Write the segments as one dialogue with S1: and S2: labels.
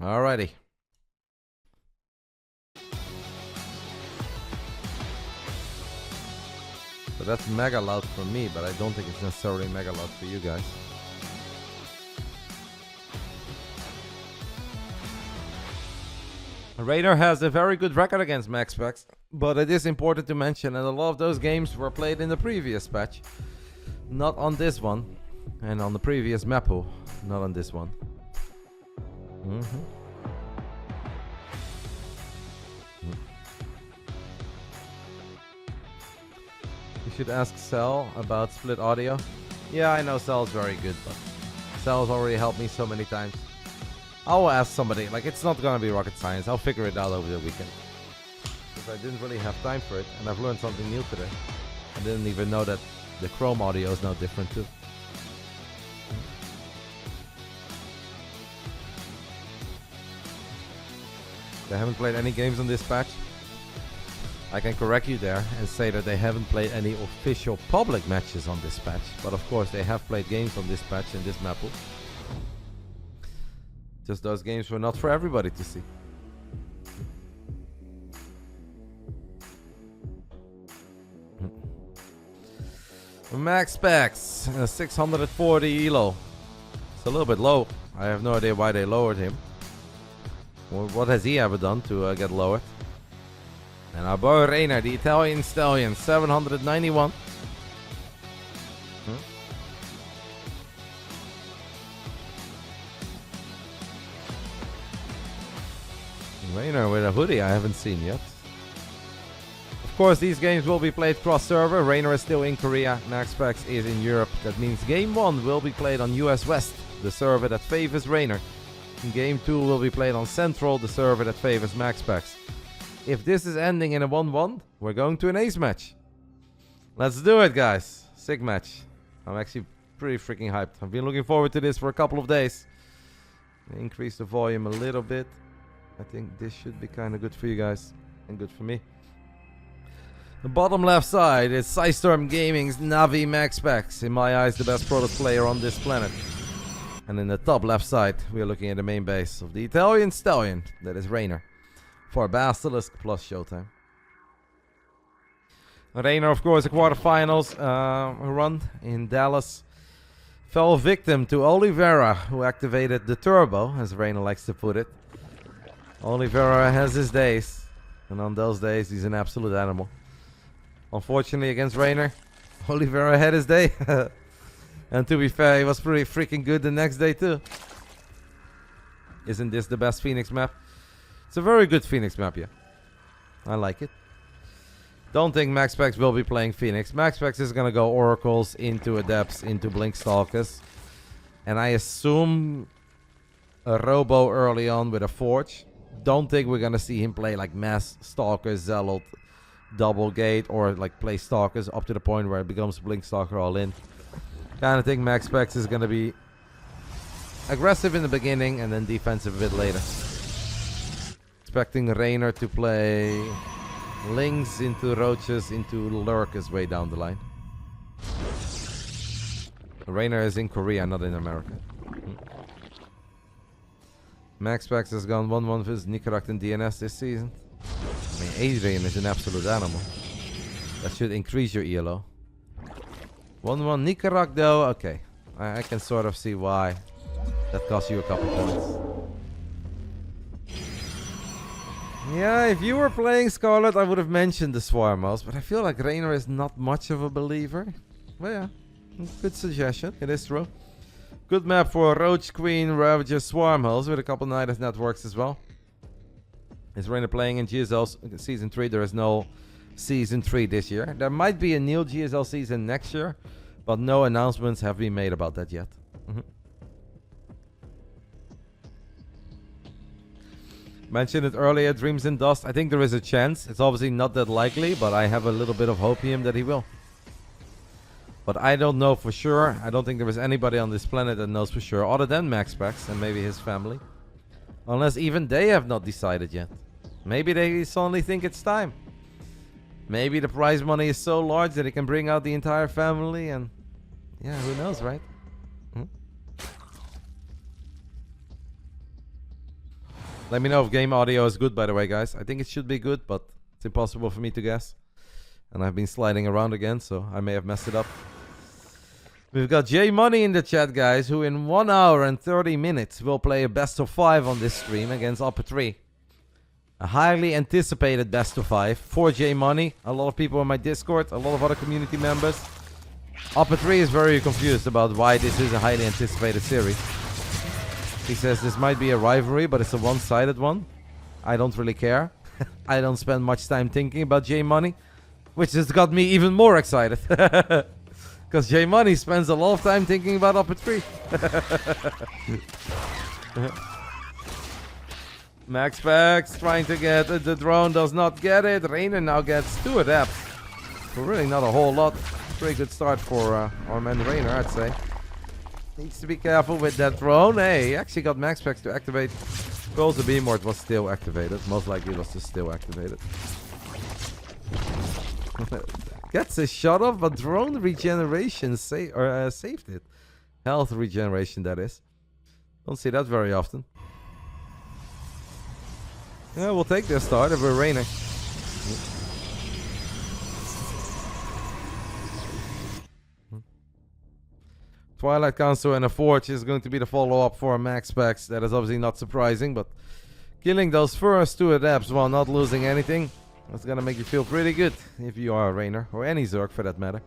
S1: Alrighty. So that's mega loud for me, but I don't think it's necessarily mega loud for you guys. Reynor has a very good record against MaxPax, but it is important to mention that a lot of those games were played in the previous patch. Not on this one, and on the previous Mapu, not on this one. You should ask Serral about split audio. Yeah, I know Serral's very good, but Serral's already helped me so many times. I will ask somebody. Like, it's not gonna be rocket science. I'll figure it out over the weekend. Because I didn't really have time for it, and I've learned something new today. I didn't even know that the Chrome audio is now different too. They haven't played any games on this patch. I can correct you there and say that they haven't played any official public matches on this patch. But of course, they have played games on this patch in this map. Just those games were not for everybody to see. MaxPax, 640 elo. It's a little bit low. I have no idea why they lowered him. Well, what has he ever done to get lowered? And our boy Reynor, the Italian stallion, 791. Reynor with a hoodie I haven't seen yet. Of course, these games will be played cross-server. Reynor is still in Korea, MaxPax is in Europe. That means Game 1 will be played on US West, the server that favors Reynor. Game 2 will be played on Central, the server that favors MaxPax. If this is ending in a 1-1, we're going to an ace match. Let's do it, guys. Sick match. I'm actually pretty freaking hyped. I've been looking forward to this for a couple of days. Increase the volume a little bit. I think this should be kind of good for you guys and good for me. The bottom left side is PSISTORM Gaming's NaVi MaxPax. In my eyes, the best product player on this planet. And in the top left side, we are looking at the main base of the Italian stallion. That is Reynor. For Basilisk plus Showtime. Reynor, of course, a quarterfinals run in Dallas. Fell victim to Oliveira, who activated the turbo, as Reynor likes to put it. Oliveira has his days, and on those days, he's an absolute animal. Unfortunately, against Reynor, Oliveira had his day. And to be fair, he was pretty freaking good the next day, too. Isn't this the best Phoenix map? It's a very good Phoenix map, yeah. I like it. Don't think MaxPax will be playing Phoenix. MaxPax is going to go Oracles into Adepts, into Blinkstalkers. And I assume a Robo early on with a Forge. Don't think we're going to see him play like Mass, Stalker, Zealot, Double Gate, or like play Stalkers up to the point where it becomes Blinkstalker all in. Kind of think MaxPax is going to be aggressive in the beginning and then defensive a bit later. Expecting Reynor to play Lynx into Roaches into Lurkers way down the line. Reynor is in Korea, not in America. MaxPax has gone 1-1 with Nicorach and DNS this season. I mean, Adrian is an absolute animal. That should increase your ELO. 1-1 Nicorach though, okay. I can sort of see why that cost you a couple points. Yeah, if you were playing Scarlet, I would have mentioned the Swarm House, but I feel like Reynor is not much of a believer. Well, yeah, good suggestion. It is true. Good map for Roach Queen, Ravager, Swarm House with a couple Nidus networks as well. Is Reynor playing in GSL Season 3? There is no Season 3 this year. There might be a new GSL season next year, but no announcements have been made about that yet. Mentioned it earlier, Dreams in Dust. I think there is a chance. It's obviously not that likely, but I have a little bit of hope in him that he will. But I don't know for sure. I don't think there is anybody on this planet that knows for sure, other than MaxPax and maybe his family. Unless even they have not decided yet. Maybe they suddenly think it's time. Maybe the prize money is so large that it can bring out the entire family and... yeah, who knows, right? Let me know if game audio is good, by the way, guys. I think it should be good, but it's impossible for me to guess. And I've been sliding around again, so I may have messed it up. We've got J Money in the chat, guys, who in 1 hour and 30 minutes will play a best of 5 on this stream against Upper 3. A highly anticipated best of 5 for J Money. A lot of people in my Discord, a lot of other community members. Upper 3 is very confused about why this is a highly anticipated series. He says this might be a rivalry, but it's a one-sided one. I don't really care. I don't spend much time thinking about J Money, which has got me even more excited. Because J Money spends a lot of time thinking about Upper 3. MaxPax trying to get it. The drone does not get it. Reynor now gets 2 adapts. For really not a whole lot. Pretty good start for our man Reynor, I'd say. Needs to be careful with that drone. Hey, he actually got MaxPax to activate. Calls the beam, or it was still activated. Most likely it was just still activated. Gets a shot off, but drone regeneration saved it. Health regeneration, that is. Don't see that very often. Yeah, we'll take this start if we're Reynor. Twilight Council and a Forge is going to be the follow-up for MaxPax. That is obviously not surprising, but killing those first 2 adapts while not losing anything, that's gonna make you feel pretty good if you are a Reynor, or any Zerg for that matter.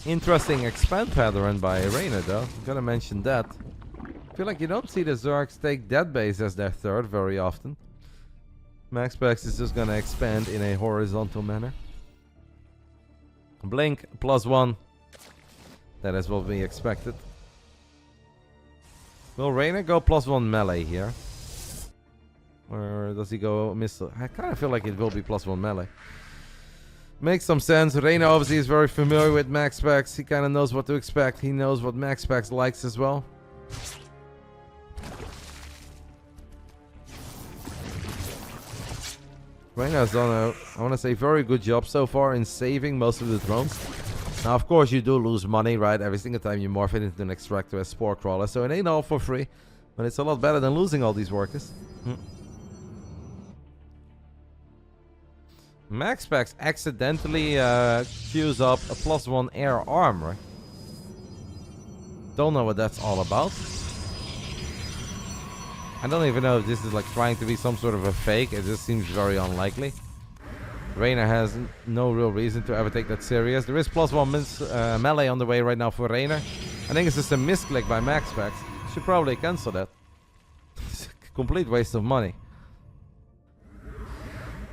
S1: Interesting expand pattern by Reynor though, I'm gonna mention that. I feel like you don't see the Zergs take that base as their third very often. MaxPax is just gonna expand in a horizontal manner. Blink +1. That is what we expected. Will Reynor go +1 melee here? Or does he go missile? I kind of feel like it will be +1 melee. Makes some sense. Reynor obviously is very familiar with MaxPax. He kind of knows what to expect. He knows what MaxPax likes as well. Reynor has done a, I want to say, very good job so far in saving most of the drones. Now, of course, you do lose money, right? Every single time you morph it into an extractor as Spore Crawler. So it ain't all for free. But it's a lot better than losing all these workers. MaxPax accidentally queues up a +1 air armor. Don't know what that's all about. I don't even know if this is like trying to be some sort of a fake. It just seems very unlikely. Reynor has no real reason to ever take that serious. There is +1 melee on the way right now for Reynor. I think it's just a misclick by MaxPax. Should probably cancel that. It's a complete waste of money.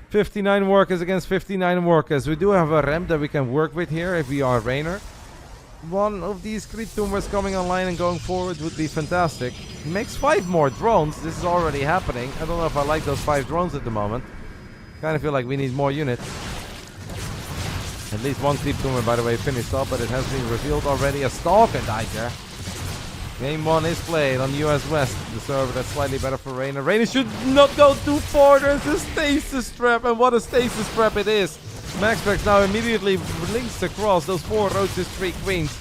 S1: 59 workers against 59 workers. We do have a ramp that we can work with here if we are Reynor. One of these creep tumors coming online and going forward would be fantastic. He makes 5 more drones. This is already happening. I don't know if I like those 5 drones at the moment. Kind of feel like we need more units. At least one creep tumor, by the way, finished up, but it has been revealed already. A Stalker died there. Game 1 is played on US West, the server that's slightly better for Reynor. Reynor should not go too far. There's a stasis trap, and what a stasis trap it is. MaxPax now immediately links across those 4 roaches, 3 queens.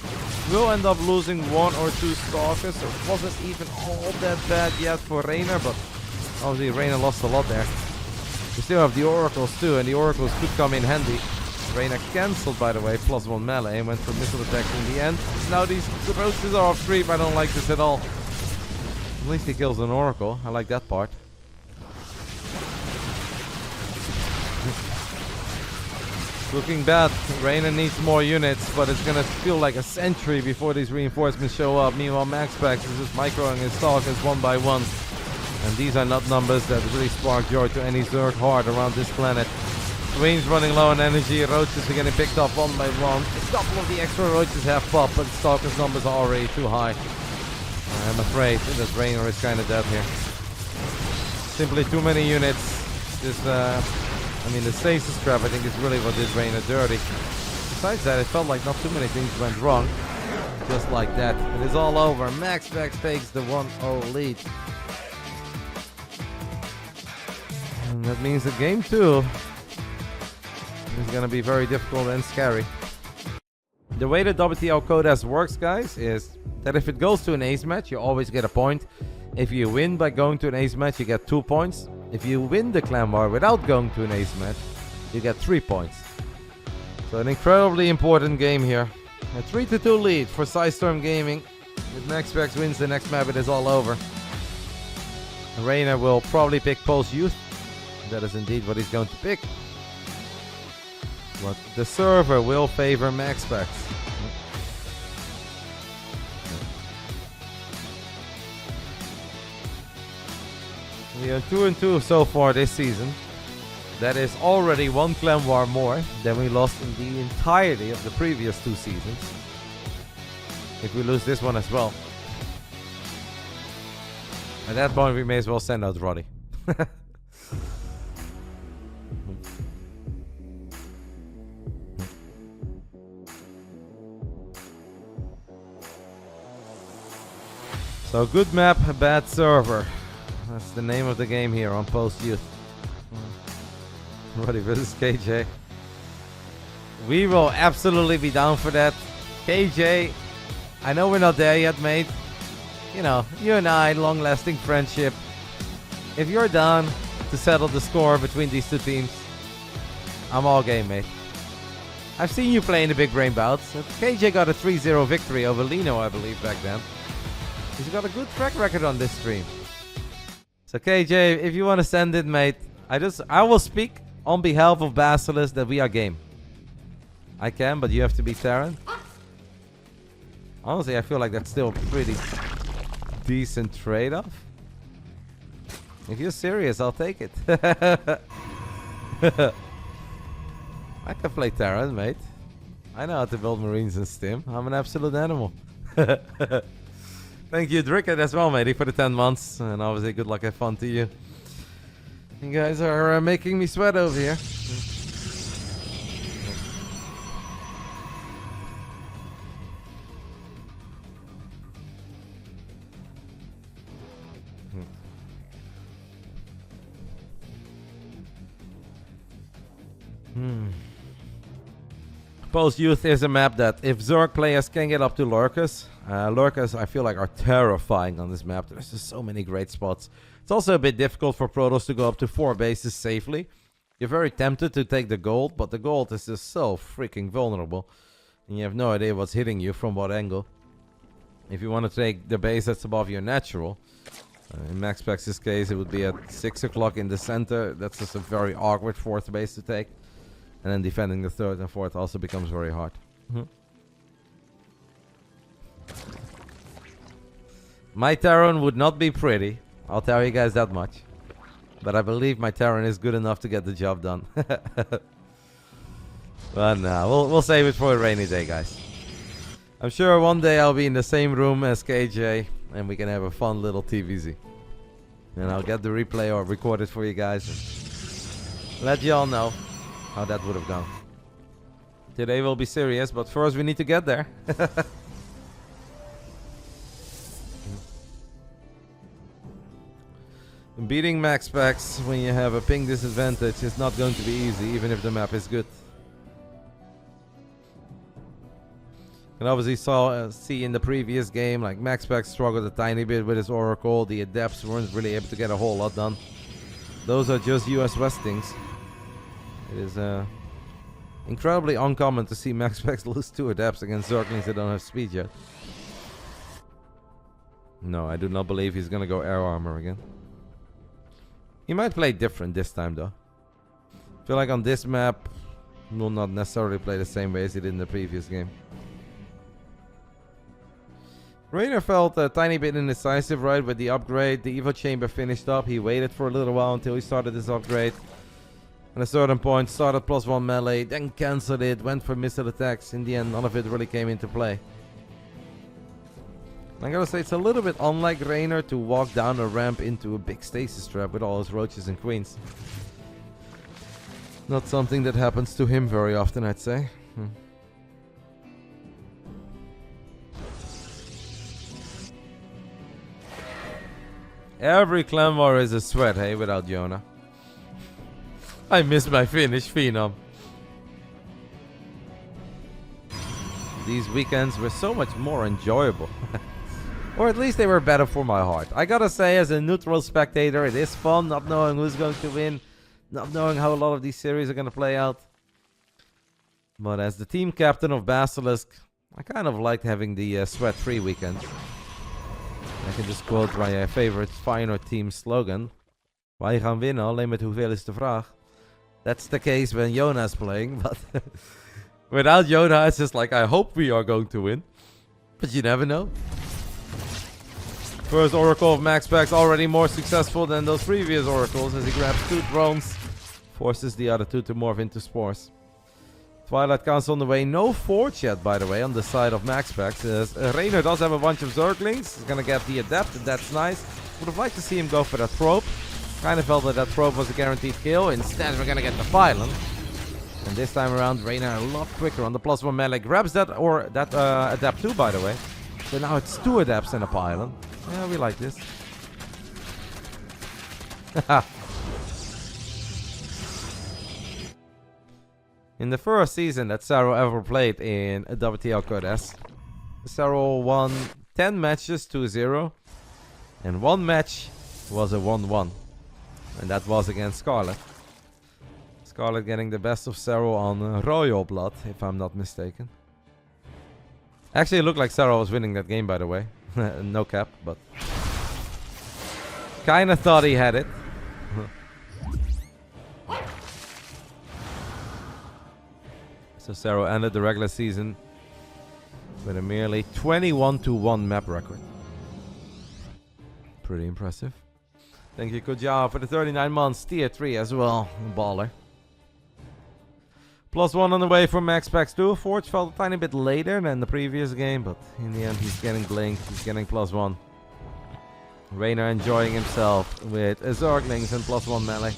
S1: Will end up losing 1 or 2 stalkers, so it wasn't even all that bad yet for Reynor, but obviously Reynor lost a lot there. We still have the oracles too, and the oracles could come in handy. Reynor cancelled, by the way, +1 melee and went for missile attack in the end. Now these roaches are off creep. I don't like this at all. At least he kills an oracle. I like that part. Looking bad. Reynor needs more units, but it's gonna feel like a century before these reinforcements show up. Meanwhile, MaxPax is just microing his stalkers one by one. And these are not numbers that really spark joy to any Zerg heart around this planet. Queens running low on energy, roaches are getting picked up one by one. A couple of the extra roaches have popped, but the stalkers numbers are already too high. I'm afraid that Reynor is kind of dead here. Simply too many units. Just, I mean, the stasis trap, I think, is really what did Reynor dirty. Besides that, it felt like not too many things went wrong. Just like that. It is all over. MaxPax takes the 1-0 lead. And that means that game 2 is going to be very difficult and scary. The way the WTL code works, guys, is that if it goes to an ace match, you always get a point. If you win by going to an ace match, you get 2 points. If you win the clan war without going to an ace match, you get 3 points. So an incredibly important game here. A 3-2 lead for PSISTORM Gaming. If MaxPax wins the next map, it is all over. Reynor will probably pick Pulse Youth. That is indeed what he's going to pick. But the server will favor MaxPax. We are 2-2 so far this season. That is already 1 clan war more than we lost in the entirety of the previous 2 seasons. If we lose this one as well. At that point we may as well send out Roddy. So good map, bad server. That's the name of the game here on Post Youth. Roddy versus KJ. We will absolutely be down for that. KJ, I know we're not there yet, mate. You know, you and I, long-lasting friendship. If you're down to settle the score between these 2 teams, I'm all game, mate. I've seen you play in the big brain bouts. KJ got a 3-0 victory over Lino, I believe, back then. He's got a good track record on this stream. So KJ, if you want to send it, mate, I will speak on behalf of Basilisk that we are game. I can, but you have to be Terran. Honestly, I feel like that's still a pretty decent trade-off. If you're serious, I'll take it. I can play Terran, mate. I know how to build Marines and Stim. I'm an absolute animal. Thank you, Drickett, as well, matey, for the 10 months. And obviously, good luck and fun to you. You guys are making me sweat over here. Post Youth is a map that if Zerg players can get up to Lurkers, Lurkers I feel like are terrifying on this map. There's just so many great spots. It's also a bit difficult for Protoss to go up to 4 bases safely. You're very tempted to take the gold, but the gold is just so freaking vulnerable. And you have no idea what's hitting you from what angle. If you want to take the base that's above your natural, in MaxPax's case it would be at 6 o'clock in the center. That's just a very awkward 4th base to take. And then defending the 3rd and 4th also becomes very hard. My Terran would not be pretty. I'll tell you guys that much. But I believe my Terran is good enough to get the job done. But no, we'll save it for a rainy day, guys. I'm sure one day I'll be in the same room as KJ and we can have a fun little TVZ. And I'll get the replay or record it for you guys and let you all know how that would have gone. Today will be serious, but first we need to get there. Beating MaxPax when you have a ping disadvantage is not going to be easy, even if the map is good. And obviously see in the previous game, like MaxPax struggled a tiny bit with his Oracle. The Adepts weren't really able to get a whole lot done. Those are just US West things. It is incredibly uncommon to see MaxPax lose 2 Adepts against Zerglings that don't have speed yet. No, I do not believe he's gonna go air armor again. He might play different this time though. I feel like on this map he will not necessarily play the same way as he did in the previous game. Reynor felt a tiny bit indecisive right with the upgrade. The Evo chamber finished up. He waited for a little while until he started this upgrade. At a certain point started +1 melee, then cancelled it, went for missile attacks. In the end none of it really came into play. I gotta say, it's a little bit unlike Reynor to walk down a ramp into a big stasis trap with all his roaches and queens. Not something that happens to him very often, I'd say. Every clan war is a sweat, hey, without Jonah. I miss my Finnish Phenom. These weekends were so much more enjoyable. Or at least they were better for my heart. I gotta say, as a neutral spectator, it is fun not knowing who's going to win, not knowing how a lot of these series are gonna play out. But as the team captain of Basilisk, I kind of liked having the sweat-free weekend. I can just quote my favorite Feyenoord team slogan. Wij gaan winnen, alleen met hoeveel is de vraag. That's the case when Jonah is playing, but without Jonah, it's just like, I hope we are going to win. But you never know. First Oracle of MaxPax already more successful than those previous Oracles as he grabs 2 drones. Forces the other 2 to morph into spores. Twilight Council on the way. No Forge yet, by the way, on the side of MaxPax. Reynor does have a bunch of Zerglings. He's gonna get the Adept, and that's nice. Would have liked to see him go for that Probe. Kind of felt that that Probe was a guaranteed kill. Instead, we're gonna get the Pylon. And this time around, Reynor a lot quicker on the +1 melee. Grabs that, or that Adept too, by the way. So now it's 2 Adepts and a Pylon. Yeah, we like this. In the first season that Serral ever played in a WTL Code S, Serral won 10 matches 2-0. And 1 match was a 1-1. And that was against Scarlet. Scarlet getting the best of Serral on Royal Blood, if I'm not mistaken. Actually, it looked like Serral was winning that game, by the way. No cap, but kinda thought he had it. So Serral ended the regular season with a merely 21-1 map record. Pretty impressive. Thank you, Kojao, for the 39 months. Tier 3 as well. Baller. +1 on the way from MaxPax 2. Forge felt a tiny bit later than the previous game, but in the end he's getting blinked. He's getting +1. Reynor enjoying himself with Zerglings and +1 melee.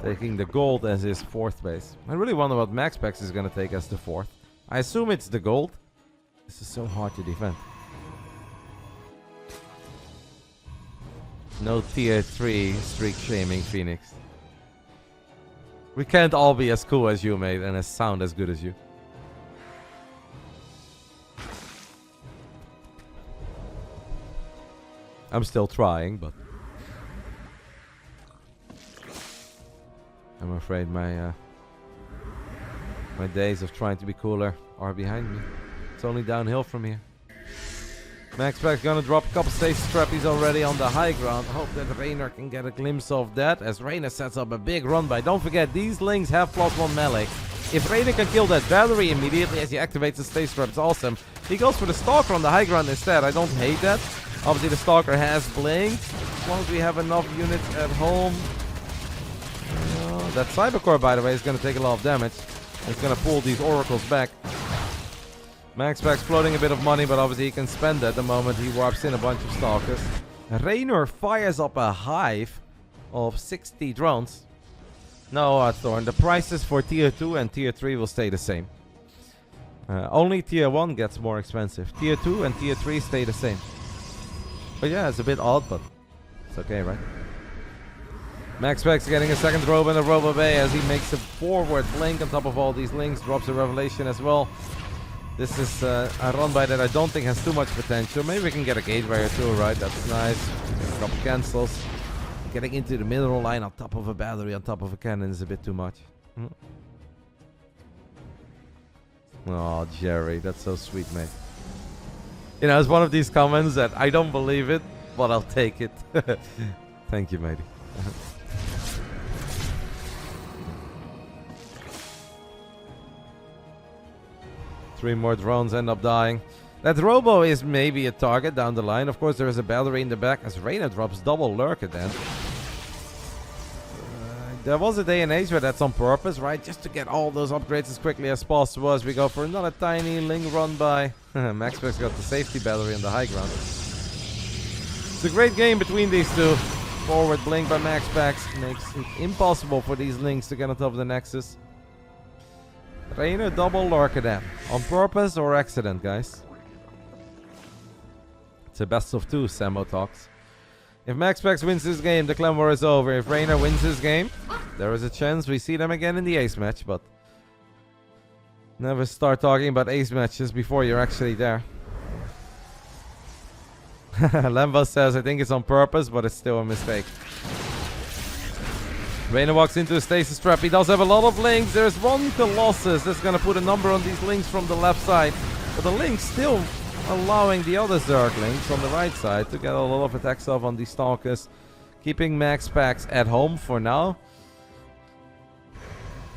S1: Taking the gold as his 4th base. I really wonder what MaxPax is going to take as the 4th. I assume it's the gold. This is so hard to defend. No tier 3 streak shaming Phoenix. We can't all be as cool as you, mate, and as sound as good as you. I'm still trying, but I'm afraid my days of trying to be cooler are behind me. It's only downhill from here. MaxPax gonna drop a couple stasis trappies already on the high ground. Hope that Reynor can get a glimpse of that as Reynor sets up a big run by. Don't forget, these Lings have +1 melee. If Reynor can kill that battery immediately as he activates the stasis trap, it's awesome. He goes for the Stalker on the high ground instead. I don't hate that. Obviously the Stalker has blinked. As long as we have enough units at home. That Cybercore, by the way, is gonna take a lot of damage. It's gonna pull these Oracles back. MaxPax floating a bit of money, but obviously he can spend it the moment he warps in a bunch of Stalkers. Reynor fires up a hive of 60 drones. No, Thorn, the prices for tier 2 and tier 3 will stay the same. Only tier 1 gets more expensive. Tier 2 and tier 3 stay the same. But yeah, it's a bit odd, but it's okay, right? MaxPax getting a second robe and a Robo Bay as he makes a forward blink on top of all these links. Drops a Revelation as well. This is a run by that I don't think has too much potential. Maybe we can get a gateway or two, right? That's nice. A couple cancels. Getting into the mineral line on top of a battery, on top of a cannon is a bit too much. Oh, Jerry, that's so sweet, mate. You know, it's one of these comments that I don't believe it, but I'll take it. Thank you, matey. 3 more drones end up dying. That Robo is maybe a target down the line. Of course, there is a battery in the back as Reynor drops double Lurker then. There was a day and age where that's on purpose, right? Just to get all those upgrades as quickly as possible as we go for another tiny Ling run by. MaxPax got the safety battery on the high ground. It's a great game between these two. Forward blink by MaxPax makes it impossible for these Lings to get on top of the Nexus. Reynor double RotterdaM. On purpose or accident, guys? It's a best of 2, Samo talks. If MaxPax wins this game, the clan war is over. If Reynor wins this game, there is a chance we see them again in the ace match, but never start talking about ace matches before you're actually there. Lemba says, I think it's on purpose, but it's still a mistake. Reynor walks into a stasis trap. He does have a lot of links. There's one Colossus that's going to put a number on these links from the left side. But the links still allowing the other Zerglings on the right side to get a lot of attacks off on these Stalkers. Keeping MaxPax at home for now.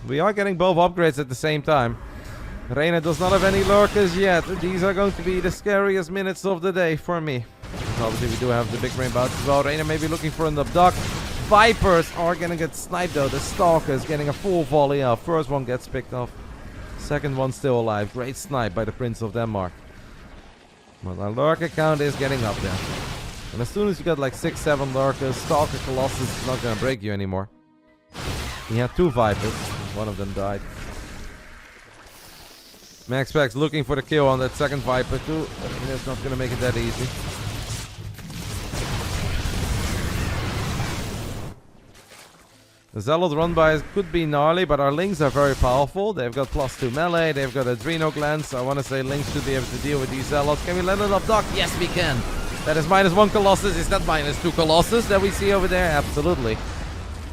S1: We are getting both upgrades at the same time. Reynor does not have any lurkers yet. These are going to be the scariest minutes of the day for me. Obviously we do have the big rainbow as well. Reynor may be looking for an abduct. Vipers are gonna get sniped though. The Stalkers getting a full volley off. First one gets picked off. Second one still alive. Great snipe by the Prince of Denmark. But our lurker count is getting up there. And as soon as you got like 6-7 lurkers, Stalker Colossus is not gonna break you anymore. He had 2 Vipers. One of them died. MaxPax looking for the kill on that second Viper too. It's not gonna make it that easy. The Zealot run by could be gnarly, but our Lings are very powerful. They've got +2 melee, they've got Adrenal Glands. I want to say Lings should be able to deal with these Zealots. Can we let it abduct? Yes, we can. That is -1 Colossus. Is that -2 Colossus that we see over there? Absolutely.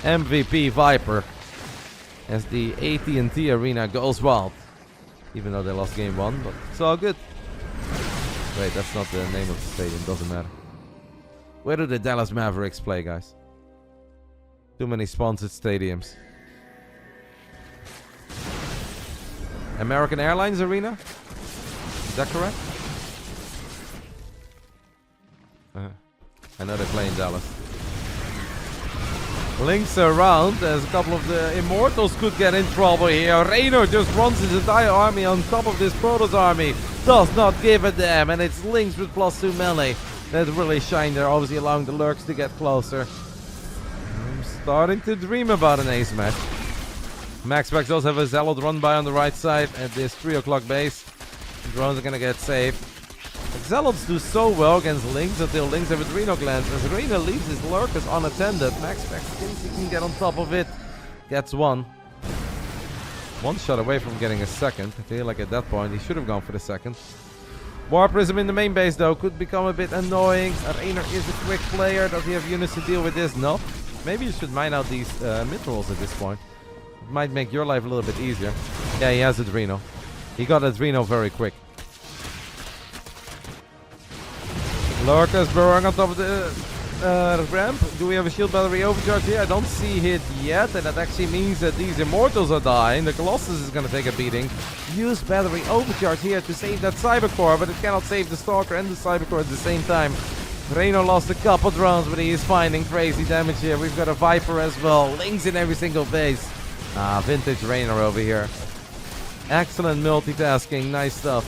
S1: MVP Viper. As the AT&T Arena goes wild. Even though they lost game 1, but it's all good. Wait, that's not the name of the stadium. Doesn't matter. Where do the Dallas Mavericks play, guys? Too many sponsored stadiums. American Airlines Arena? Is that correct? I know they play in Dallas. Links around as a couple of the Immortals could get in trouble here. Reynor just runs his entire army on top of this Protoss army. Does not give a damn, and it's Links with +2 melee that really shine there, obviously allowing the Lurks to get closer. I'm starting to dream about an ace match. MaxPax does have a Zealot run by on the right side at this 3 o'clock base. The drones are gonna get saved. The Zealots do so well against Lings until Lings have Adrenal Glands. As Reynor leaves his Lurkers unattended, MaxPax thinks he can get on top of it. Gets one. One shot away from getting a second. I feel like at that point he should have gone for the second. War Prism in the main base though could become a bit annoying. Reynor is a quick player. Does he have units to deal with this? No. Maybe you should mine out these mid-rolls at this point. It might make your life a little bit easier. Yeah, he has Adrenal. He got Adrenal very quick. Lurkers burrowing on top of the ramp. Do we have a shield battery overcharge here? I don't see it yet, and that actually means that these Immortals are dying. The Colossus is going to take a beating. Use battery overcharge here to save that Cybercore, but it cannot save the Stalker and the Cybercore at the same time. Reynor lost a couple drones, but he is finding crazy damage here. We've got a Viper as well. Lings in every single base. Vintage Reynor over here. Excellent multitasking. Nice stuff.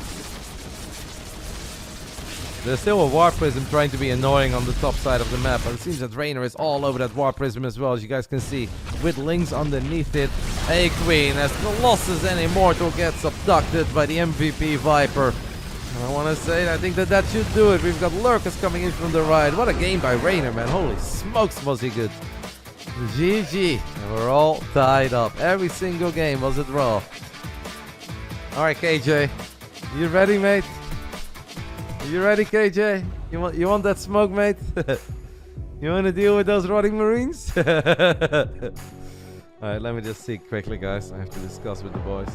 S1: There's still a War Prism trying to be annoying on the top side of the map, but it seems that Reynor is all over that War Prism as well, as you guys can see, with Lings underneath it. A Queen as Colossus and Immortal gets abducted by the MVP Viper. And I want to say, I think that should do it. We've got Lurkers coming in from the right. What a game by Reynor, man. Holy smokes, was he good. GG. And we're all tied up. Every single game was a draw. Alright, KJ. You ready, mate? You ready, KJ? You want that smoke, mate? You want to deal with those rotting Marines? Alright, let me just see quickly, guys. I have to discuss with the boys.